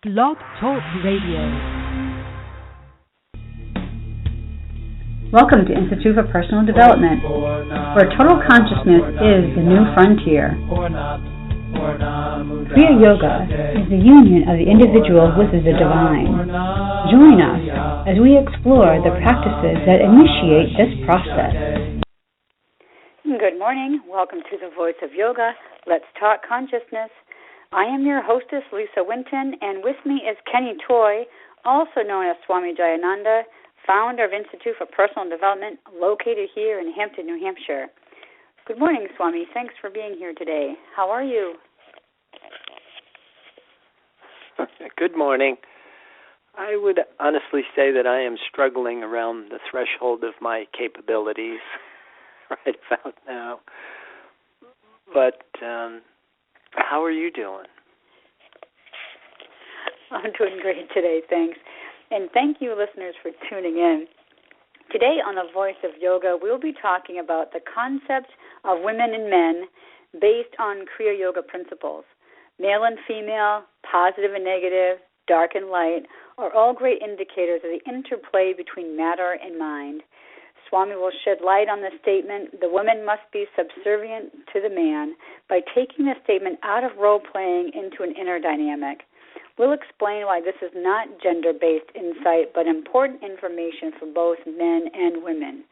Blog Talk Radio. Welcome to Institute for Personal Development, where total consciousness is the new frontier. Kriya Yoga is the union of the individual with the divine. Join us as we explore the practices that initiate this process. Good morning. Welcome to the Voice of Yoga. Let's talk consciousness. I am your hostess, Lisa Winton, and with me is Kenny Toy, also known as Swami Jayananda, founder of Institute for Personal Development, located here in Hampton, New Hampshire. Good morning, Swami. Thanks for being here today. How are you? Good morning. I would honestly say that I am struggling around the threshold of my capabilities right about now. But how are you doing? I'm doing great today, thanks. And thank you, listeners, for tuning in. Today on The Voice of Yoga, we'll be talking about the concept of women and men based on Kriya Yoga principles. Male and female, positive and negative, dark and light, are all great indicators of the interplay between matter and mind. Swami will shed light on the statement, the woman must be subservient to the man, by taking the statement out of role-playing into an inner dynamic. We'll explain why this is not gender-based insight, but important information for both men and women.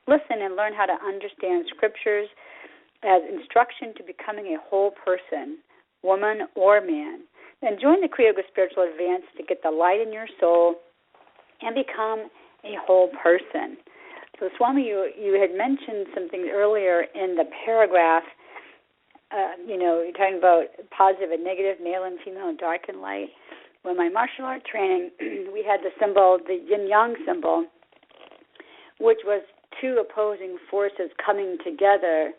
Listen and learn how to understand scriptures as instruction to becoming a whole person, woman or man. Then join the Kriya Yoga Spiritual Advance to get the light in your soul and become a whole person. So, Swami, you had mentioned something earlier in the paragraph. You're talking about positive and negative, male and female, dark and light. When my martial art training, we had the symbol, the yin-yang symbol, which was two opposing forces coming together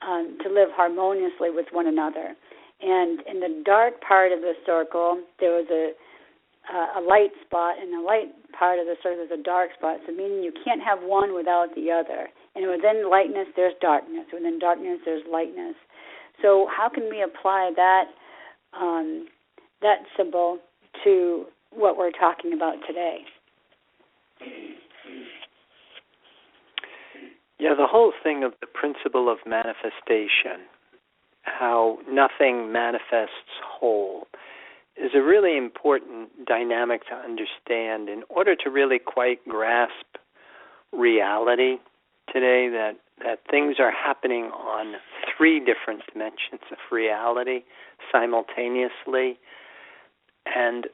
to live harmoniously with one another. And in the dark part of the circle, there was a light spot, and the light part of the circle is a dark spot, so meaning you can't have one without the other. And within lightness, there's darkness. Within darkness, there's lightness. So how can we apply that symbol to what we're talking about today? Yeah, the whole thing of the principle of manifestation, how nothing manifests whole, is a really important dynamic to understand in order to really quite grasp reality today, that things are happening on three different dimensions of reality simultaneously, and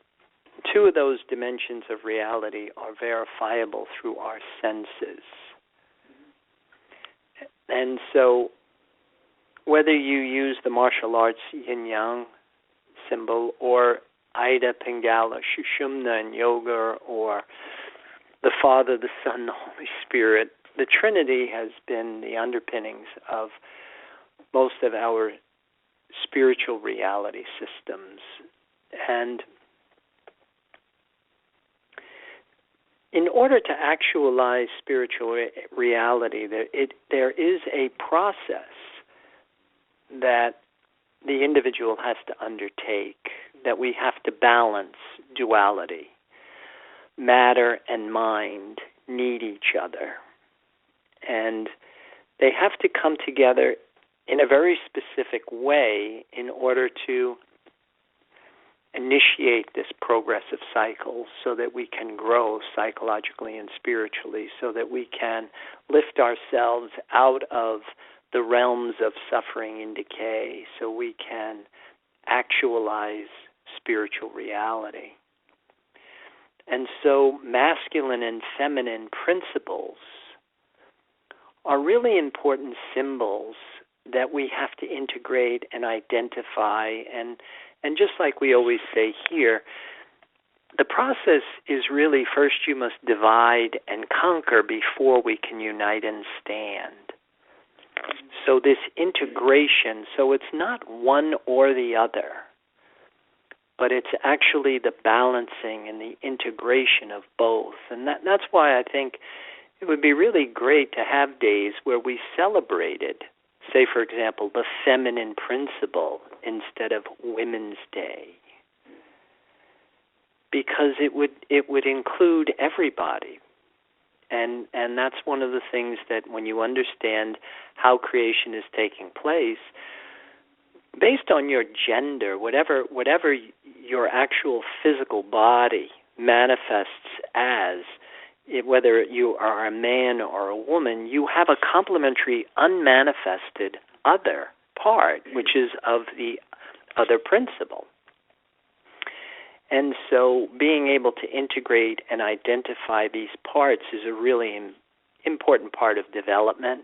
two of those dimensions of reality are verifiable through our senses. And so whether you use the martial arts yin-yang symbol or Ida, Pingala, Shushumna in yoga, or the Father, the Son, the Holy Spirit, the Trinity has been the underpinnings of most of our spiritual reality systems. And in order to actualize spiritual reality, there is a process that the individual has to undertake, that we have to balance duality. Matter and mind need each other. And they have to come together in a very specific way in order to initiate this progressive cycle so that we can grow psychologically and spiritually, so that we can lift ourselves out of the realms of suffering and decay, so we can actualize spiritual reality. And so masculine and feminine principles are really important symbols that we have to integrate and identify. And just like we always say here, the process is really first you must divide and conquer before we can unite and stand. So this integration, so it's not one or the other, but it's actually the balancing and the integration of both. And that's why I think it would be really great to have days where we celebrated, say, for example, the feminine principle instead of Women's Day. because it would include everybody. And that's one of the things that when you understand how creation is taking place, based on your gender, whatever your actual physical body manifests as, whether you are a man or a woman, you have a complementary, unmanifested other part, which is of the other principle. And so being able to integrate and identify these parts is a really important part of development.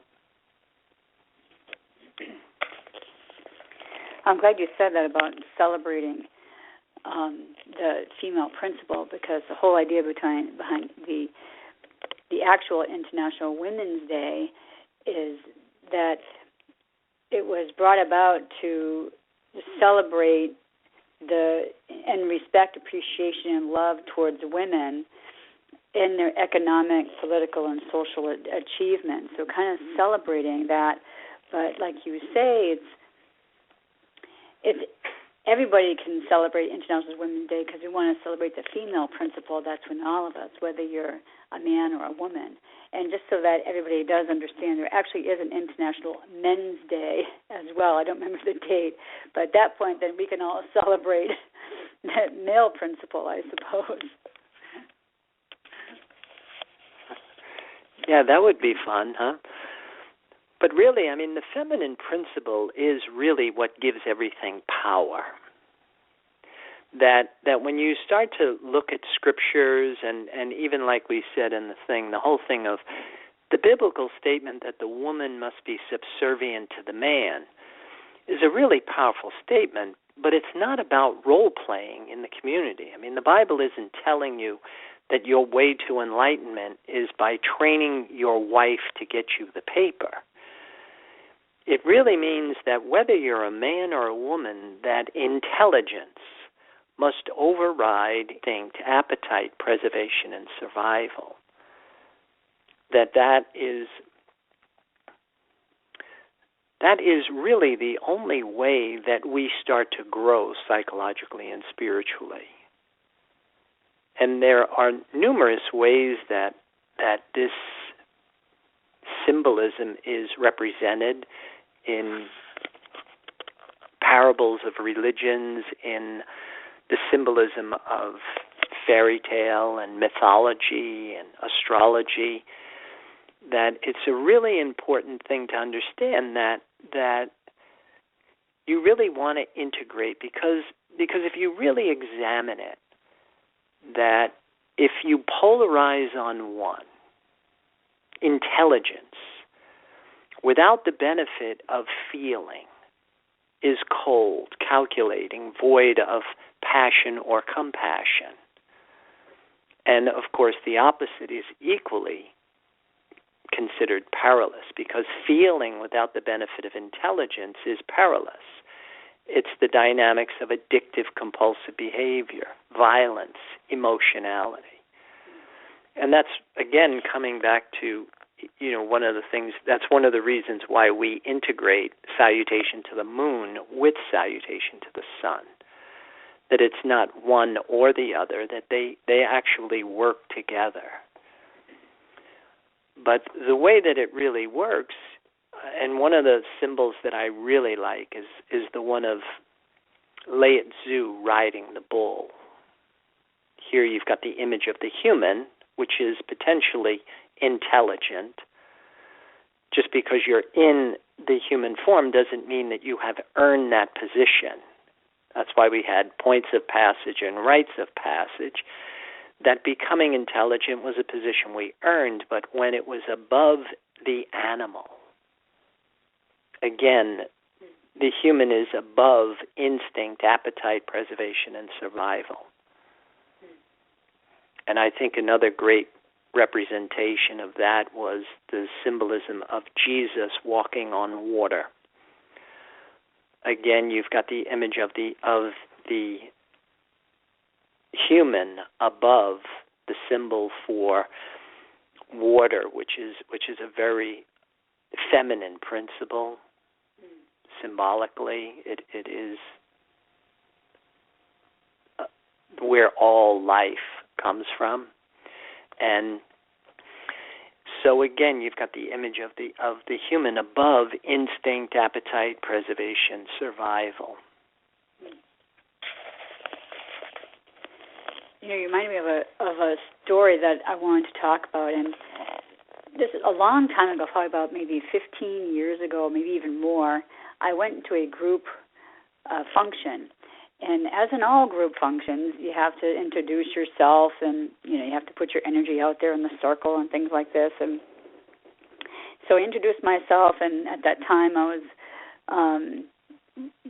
I'm glad you said that about celebrating the female principle, because the whole idea behind the actual International Women's Day is that it was brought about to celebrate and respect, appreciation, and love towards women in their economic, political, and social achievements. So kind of celebrating that. But like you say, it's everybody can celebrate International Women's Day because we want to celebrate the female principle that's in all of us, whether you're a man or a woman. And just so that everybody does understand, there actually is an International Men's Day as well. I don't remember the date, but at that point, then we can all celebrate that male principle, I suppose. Yeah, that would be fun, huh? But really, I mean, the feminine principle is really what gives everything power. That when you start to look at scriptures and even like we said in the whole thing of the biblical statement that the woman must be subservient to the man is a really powerful statement, but it's not about role-playing in the community. I mean, the Bible isn't telling you that your way to enlightenment is by training your wife to get you the paper. It really means that whether you're a man or a woman, that intelligence must override instinct, appetite, preservation, and survival. That is really the only way that we start to grow psychologically and spiritually. And there are numerous ways that this symbolism is represented in parables of religions, in the symbolism of fairy tale and mythology and astrology, that it's a really important thing to understand that you really want to integrate, because if you really examine it, that if you polarize on one, intelligence, without the benefit of feeling, is cold, calculating, void of passion or compassion. And, of course, the opposite is equally considered perilous, because feeling without the benefit of intelligence is perilous. It's the dynamics of addictive compulsive behavior, violence, emotionality. And that's, again, coming back to one of the things, that's one of the reasons why we integrate salutation to the moon with salutation to the sun. That it's not one or the other, that they actually work together. But the way that it really works, and one of the symbols that I really like is the one of Lao Tzu riding the bull. Here you've got the image of the human, which is potentially intelligent. Just because you're in the human form doesn't mean that you have earned that position. That's why we had points of passage and rites of passage. That becoming intelligent was a position we earned, but when it was above the animal, again, the human is above instinct, appetite, preservation, and survival. And I think another great representation of that was the symbolism of Jesus walking on water. Again, you've got the image of the human above the symbol for water, which is a very feminine principle. Symbolically, it is where all life comes from. And so again, you've got the image of the human above instinct, appetite, preservation, survival. You reminded me of a story that I wanted to talk about, and this is a long time ago, probably about maybe 15 years ago, maybe even more. I went to a group function, and as in all group functions, you have to introduce yourself, and you have to put your energy out there in the circle and things like this. And so I introduced myself, and at that time I was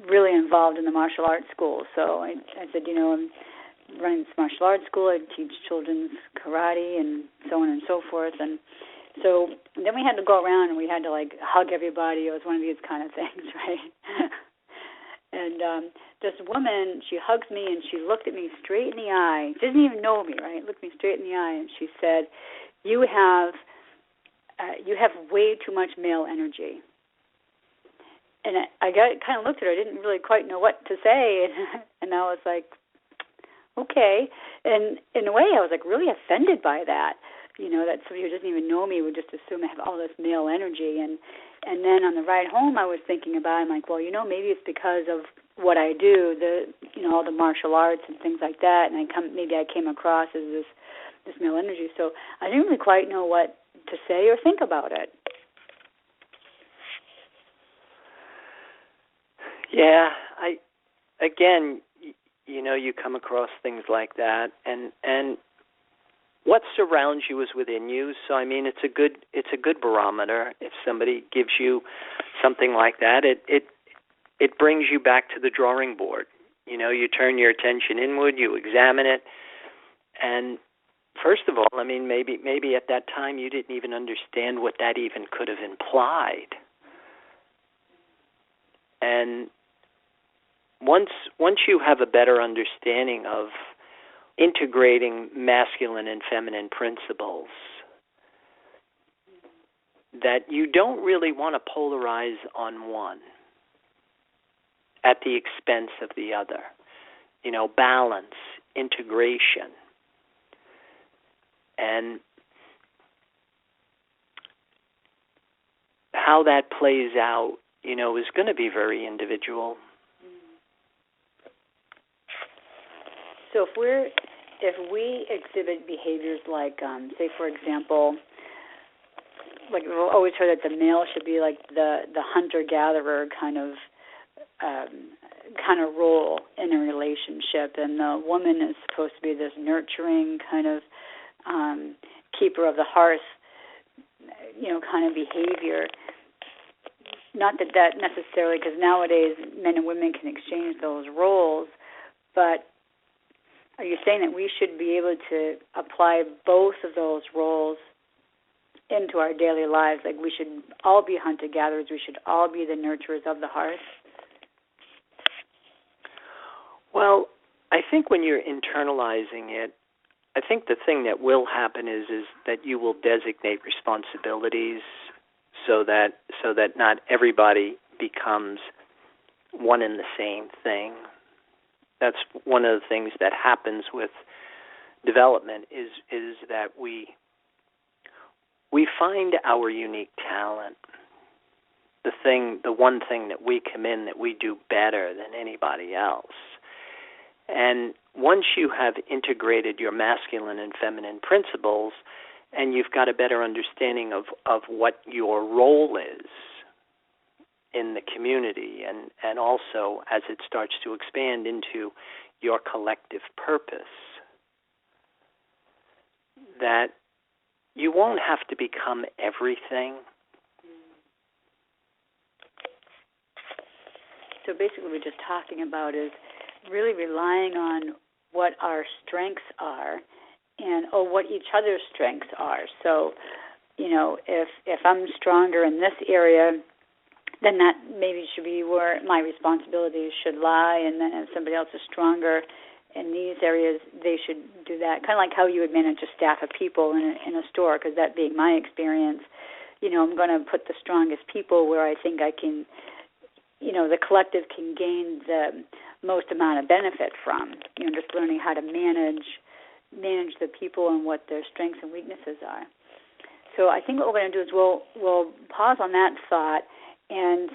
really involved in the martial arts school. So I said, I'm running this martial arts school. I teach children's karate and so on and so forth. And so then we had to go around and we had to hug everybody. It was one of these kind of things, right? And this woman, she hugs me and she looked at me straight in the eye. She doesn't even know me, right? Looked me straight in the eye and she said, "You have way too much male energy." And I kind of looked at her. I didn't really quite know what to say, and I was like, okay. And in a way, I was really offended by that. That somebody who doesn't even know me would just assume I have all this male energy. And then on the ride home, I was thinking about it. I'm like, well, maybe it's because of what I do, all the martial arts and things like that. And maybe I came across as this male energy. So I didn't really quite know what to say or think about it. Yeah, you come across things like that, and what surrounds you is within you. So it's a good barometer. If somebody gives you something like that, it brings you back to the drawing board. You turn your attention inward, you examine it, and first of all, maybe at that time you didn't even understand what that even could have implied. And once you have a better understanding of integrating masculine and feminine principles, that you don't really want to polarize on one at the expense of the other. Balance, integration. And how that plays out, is going to be very individual. So if we exhibit behaviors like, say, for example, we've always heard that the male should be the hunter-gatherer kind of role in a relationship, and the woman is supposed to be this nurturing kind of keeper of the hearth, kind of behavior. Not that necessarily, because nowadays men and women can exchange those roles, but are you saying that we should be able to apply both of those roles into our daily lives? We should all be hunter-gatherers, we should all be the nurturers of the hearth? Well, I think when you're internalizing it, I think the thing that will happen is that you will designate responsibilities so that not everybody becomes one and the same thing. That's one of the things that happens with development is that we find our unique talent, the one thing that we come in that we do better than anybody else. And once you have integrated your masculine and feminine principles, and you've got a better understanding of what your role is in the community, and also as it starts to expand into your collective purpose, that you won't have to become everything. So basically what we're just talking about is really relying on what our strengths are or what each other's strengths are. So, if I'm stronger in this area, then that maybe should be where my responsibilities should lie, and then if somebody else is stronger in these areas, they should do that. Kind of like how you would manage a staff of people in a store, because that being my experience, I'm going to put the strongest people where I think I can the collective can gain the most amount of benefit from. Just learning how to manage the people and what their strengths and weaknesses are. So I think what we're going to do is we'll pause on that thought, and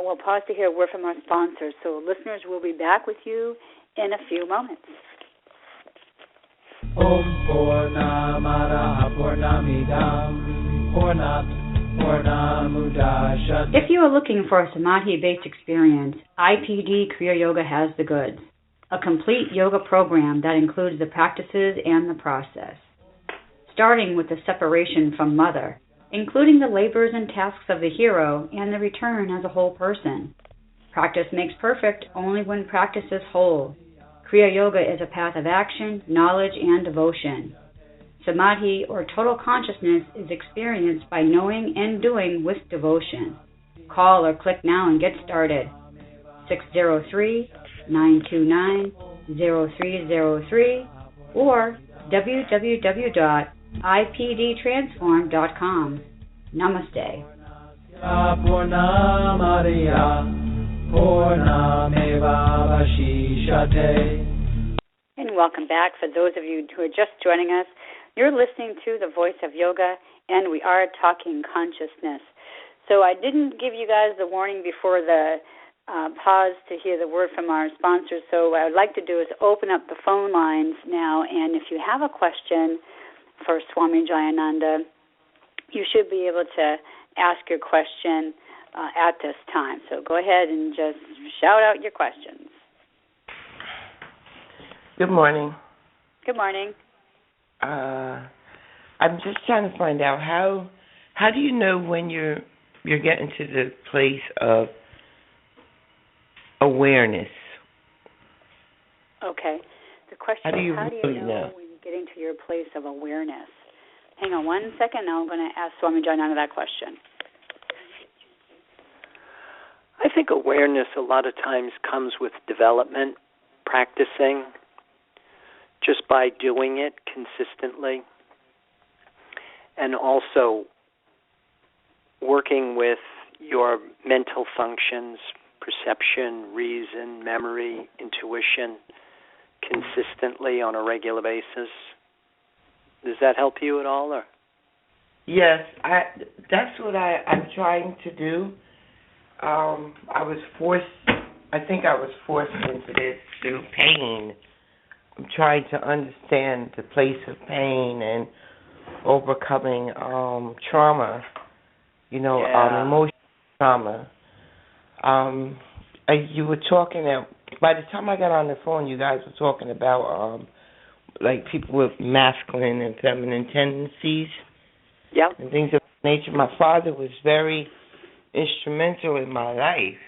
we'll pause to hear a word from our sponsors. So listeners, we'll be back with you in a few moments. Om Purnamada Purnamidam Purnamudachyate. If you are looking for a Samadhi-based experience, IPD Kriya Yoga has the goods. A complete yoga program that includes the practices and the process. Starting with the separation from mother, including the labors and tasks of the hero and the return as a whole person. Practice makes perfect only when practice is whole. Kriya Yoga is a path of action, knowledge, and devotion. Samadhi, or total consciousness, is experienced by knowing and doing with devotion. Call or click now and get started. 603-929-0303 or www.ipdtransform.com. Namaste. And welcome back. For those of you who are just joining us, you're listening to The Voice of Yoga, and we are talking consciousness. So I didn't give you guys the warning before the pause to hear the word from our sponsors. So what I would like to do is open up the phone lines now, and if you have a question for Swami Jayananda, you should be able to ask your question at this time. So go ahead and just shout out your questions. Good morning. Good morning. I'm just trying to find out how do you know when you're getting to the place of awareness? Okay. The question is, how do you know when you're getting to your place of awareness? Hang on one second. Now I'm going to ask Swami Jayananda that question. I think awareness a lot of times comes with development, practicing, just by doing it consistently, and also working with your mental functions, perception, reason, memory, intuition, consistently on a regular basis. Does that help you at all? Or? Yes, that's what I'm trying to do. I think I was forced into this through pain. I'm trying to understand the place of pain and overcoming trauma, emotional trauma. You were talking by the time I got on the phone, you guys were talking about like people with masculine and feminine tendencies. Yeah. And things of that nature. My father was very instrumental in my life,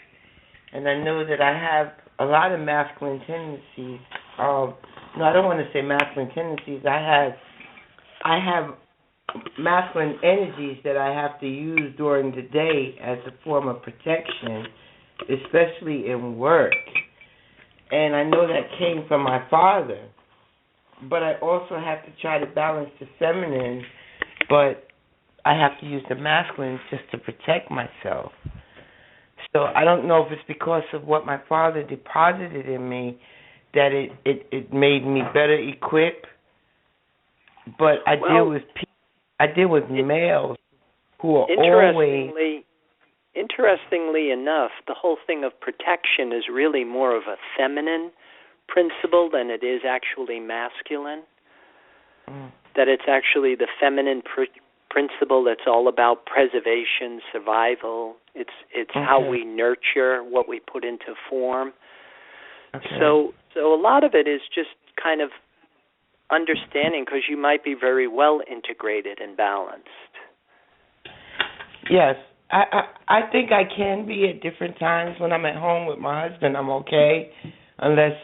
and I know that I have a lot of masculine tendencies. No, I don't want to say masculine tendencies. I have masculine energies that I have to use during the day as a form of protection, especially in work. And I know that came from my father. But I also have to try to balance the feminine, but I have to use the masculine just to protect myself. So I don't know if it's because of what my father deposited in me that it made me better equipped. But I deal with males who are always. Interestingly enough, the whole thing of protection is really more of a feminine principle than it is actually masculine. That it's actually the feminine principle that's all about preservation, survival. It's how we nurture what we put into form. Okay. So a lot of it is just kind of understanding, because you might be very well integrated and balanced. Yes, I think I can be at different times. When I'm at home with my husband, I'm okay, unless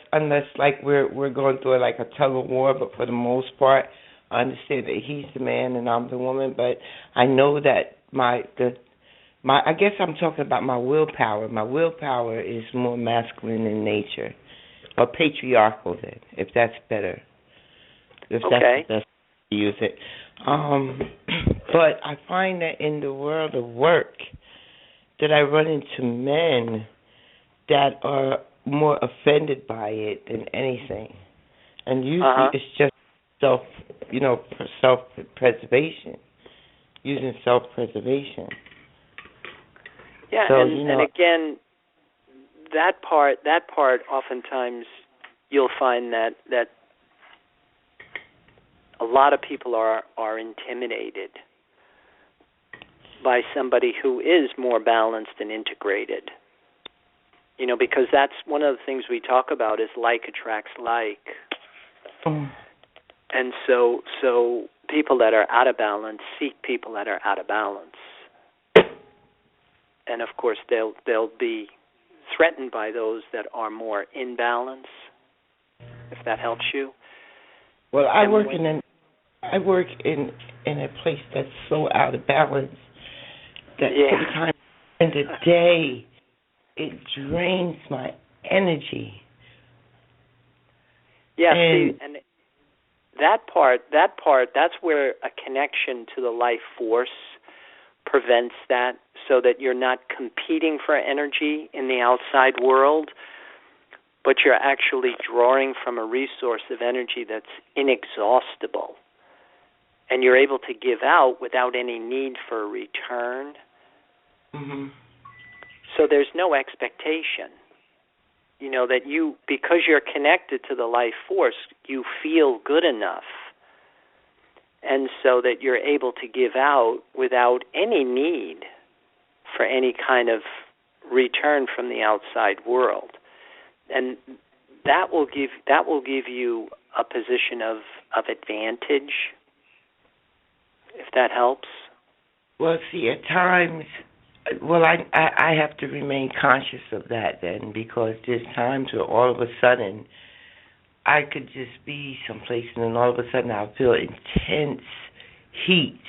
like we're going through like a tug of war. But for the most part, I understand that he's the man and I'm the woman. But I know that my I guess I'm talking about my willpower. My willpower is more masculine in nature, or patriarchal, then, if that's better. If that's the best to use it. But I find that in the world of work, that I run into men that are more offended by it than anything. And usually it's just self-preservation, using self-preservation. Yeah, so, and again, that part, oftentimes you'll find that a lot of people are intimidated by somebody who is more balanced and integrated. Because that's one of the things we talk about is like attracts like. And so people that are out of balance seek people that are out of balance. And of course they'll be threatened by those that are more in balance, if that helps you. Well, I work in a place that's so out of balance that sometimes in the day it drains my energy. Yeah, and that part, that's where a connection to the life force prevents that, so that you're not competing for energy in the outside world, but you're actually drawing from a resource of energy that's inexhaustible. And you're able to give out without any need for a return. Mm-hmm. So there's no expectation. That because you're connected to the life force, you feel good enough. And so that you're able to give out without any need for any kind of return from the outside world. And that will give you a position of advantage, if that helps. Well, see, at times, I have to remain conscious of that then, because there's times where all of a sudden I could just be someplace and then all of a sudden I'll feel intense heat.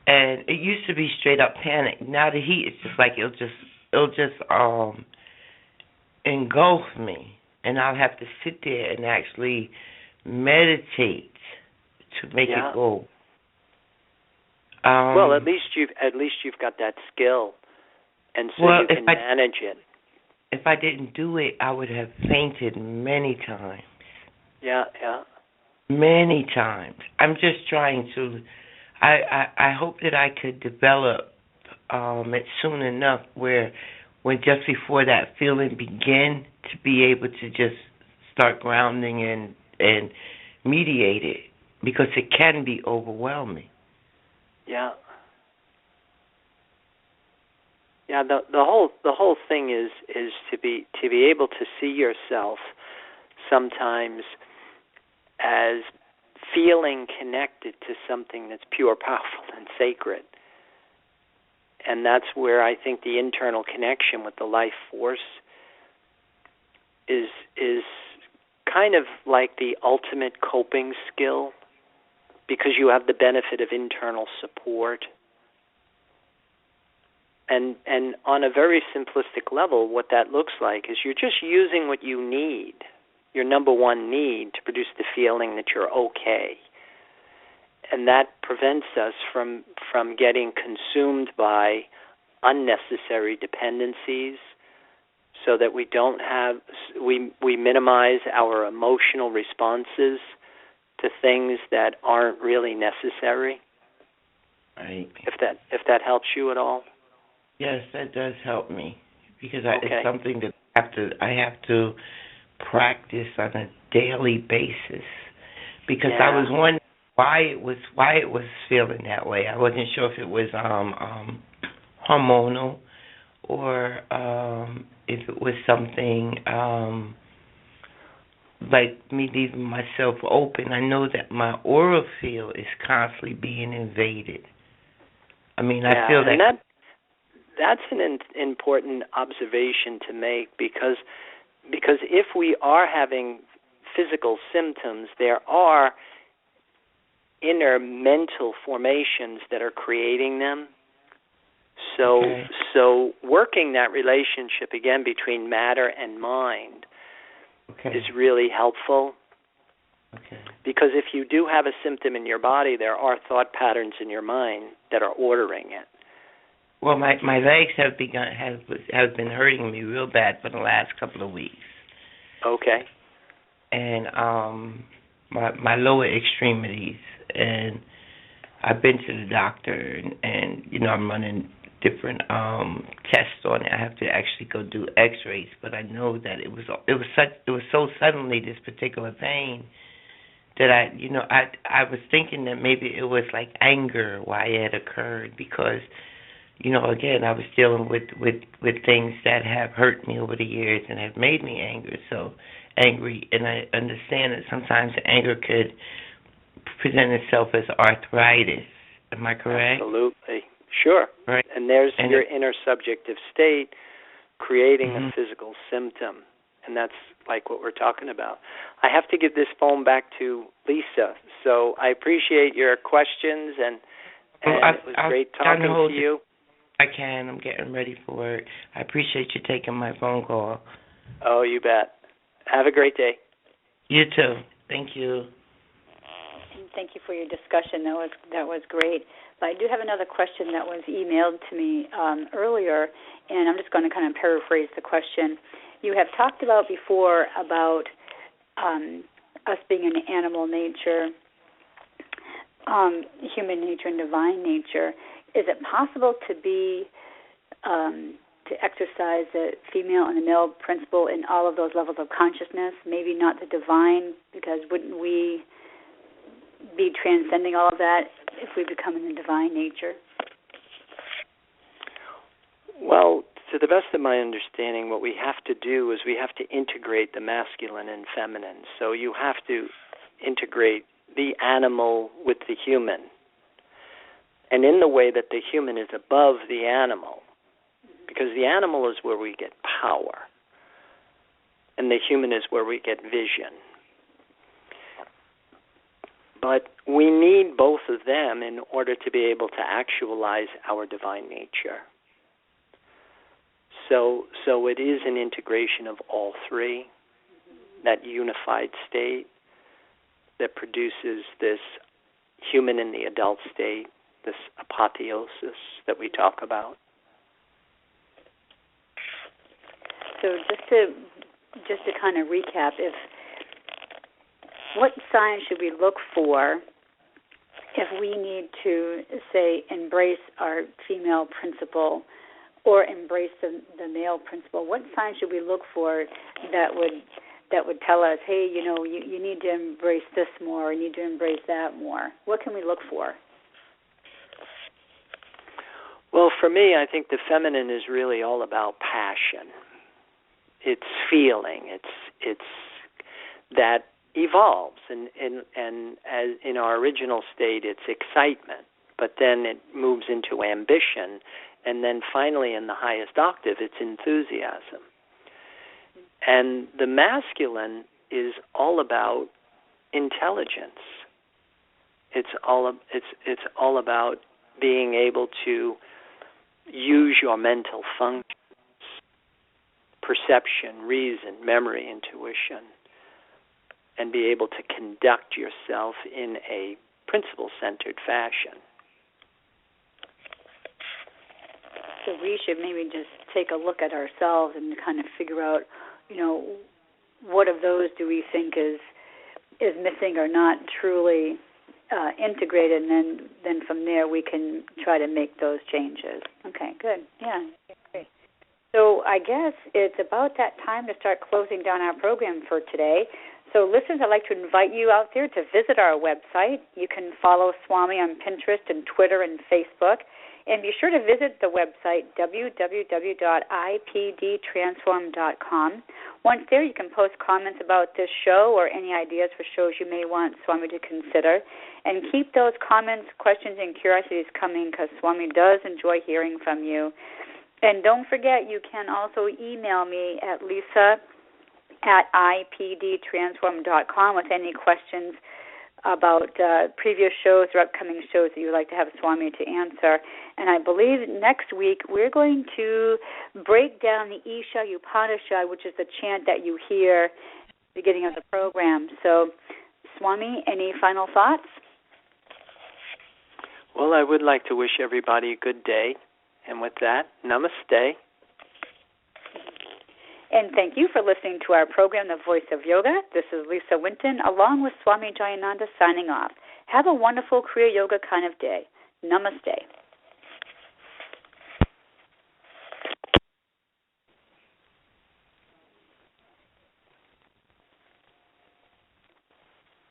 And it used to be straight up panic. Now the heat is just like it'll just engulf me, and I'll have to sit there and actually meditate to make it go. Well, at least you've got that skill, and so you can manage it. If I didn't do it, I would have fainted many times. Yeah. Many times. I'm just trying to. I hope that I could develop it soon enough when just before that feeling begin, to be able to just start grounding and mediate it, because it can be overwhelming. Yeah. Yeah, the whole thing is to be able to see yourself sometimes as feeling connected to something that's pure, powerful, and sacred. And that's where I think the internal connection with the life force is kind of like the ultimate coping skill, because you have the benefit of internal support. And on a very simplistic level, what that looks like is you're just using what you need, your number one need, to produce the feeling that you're okay. And that prevents us from getting consumed by unnecessary dependencies, so that we minimize our emotional responses to things that aren't really necessary. Right. If that helps you at all. Yes, that does help me, because it's something that I have to practice on a daily basis. Because I was wondering why it was feeling that way. I wasn't sure if it was hormonal, or if it was something like me leaving myself open. I know that my aura field is constantly being invaded. I mean, I feel that. That's an important observation to make, because if we are having physical symptoms, there are inner mental formations that are creating them. So working that relationship again between matter and mind is really helpful. Okay. Because if you do have a symptom in your body, there are thought patterns in your mind that are ordering it. Well, my legs have been hurting me real bad for the last couple of weeks. Okay. And my lower extremities, and I've been to the doctor, and I'm running different tests on it. I have to actually go do X-rays, but I know that it was so suddenly, this particular pain, that I was thinking that maybe it was like anger why it had occurred, because again, I was dealing with things that have hurt me over the years and have made me angry, and I understand that sometimes anger could present itself as arthritis. Am I correct? Absolutely. Sure. Right. And there's your inner subjective state creating a physical symptom, and that's like what we're talking about. I have to give this phone back to Lisa, so I appreciate your questions, and it was great talking to you. I'm getting ready for work. I appreciate you taking my phone call. Oh, you bet. Have a great day. You too. Thank you. Thank you for your discussion. That was great. But I do have another question that was emailed to me earlier, and I'm just going to kind of paraphrase the question. You have talked about before about us being an animal nature, human nature, and divine nature. Is it possible to be to exercise the female and the male principle in all of those levels of consciousness? Maybe not the divine, because wouldn't we be transcending all of that if we become in the divine nature? Well, to the best of my understanding, what we have to do is we have to integrate the masculine and feminine. So you have to integrate the animal with the human. And in the way that the human is above the animal, because the animal is where we get power, and the human is where we get vision. But we need both of them in order to be able to actualize our divine nature. So it is an integration of all three, that unified state that produces this human in the adult state, this apotheosis that we talk about. So just to kind of recap, what signs should we look for if we need to, say, embrace our female principle or embrace the male principle? What signs should we look for that would tell us, hey, you need to embrace this more, you need to embrace that more? What can we look for? Well, for me, I think the feminine is really all about passion. It's feeling. It's that evolves, and as in our original state, it's excitement, but then it moves into ambition, and then finally, in the highest octave, it's enthusiasm. And the masculine is all about intelligence. It's all about being able to use your mental functions, perception, reason, memory, intuition, and be able to conduct yourself in a principle-centered fashion. So we should maybe just take a look at ourselves and kind of figure out, what of those do we think is missing or not truly integrated, and then from there we can try to make those changes. Okay, good. Yeah, great. So I guess it's about that time to start closing down our program for today. So listeners, I'd like to invite you out there to visit our website. You can follow Swami on Pinterest and Twitter and Facebook. And be sure to visit the website, www.ipdtransform.com. Once there, you can post comments about this show or any ideas for shows you may want Swami to consider. And keep those comments, questions, and curiosities coming, because Swami does enjoy hearing from you. And don't forget, you can also email me at lisa@ipdtransform.com with any questions about previous shows or upcoming shows that you would like to have Swami to answer. And I believe next week we're going to break down the Isha Upanishad, which is the chant that you hear at the beginning of the program. So, Swami, any final thoughts? Well, I would like to wish everybody a good day And with that, namaste. And thank you for listening to our program, The Voice of Yoga. This is Lisa Winton, along with Swami Jayananda, signing off. Have a wonderful Kriya Yoga kind of day. Namaste.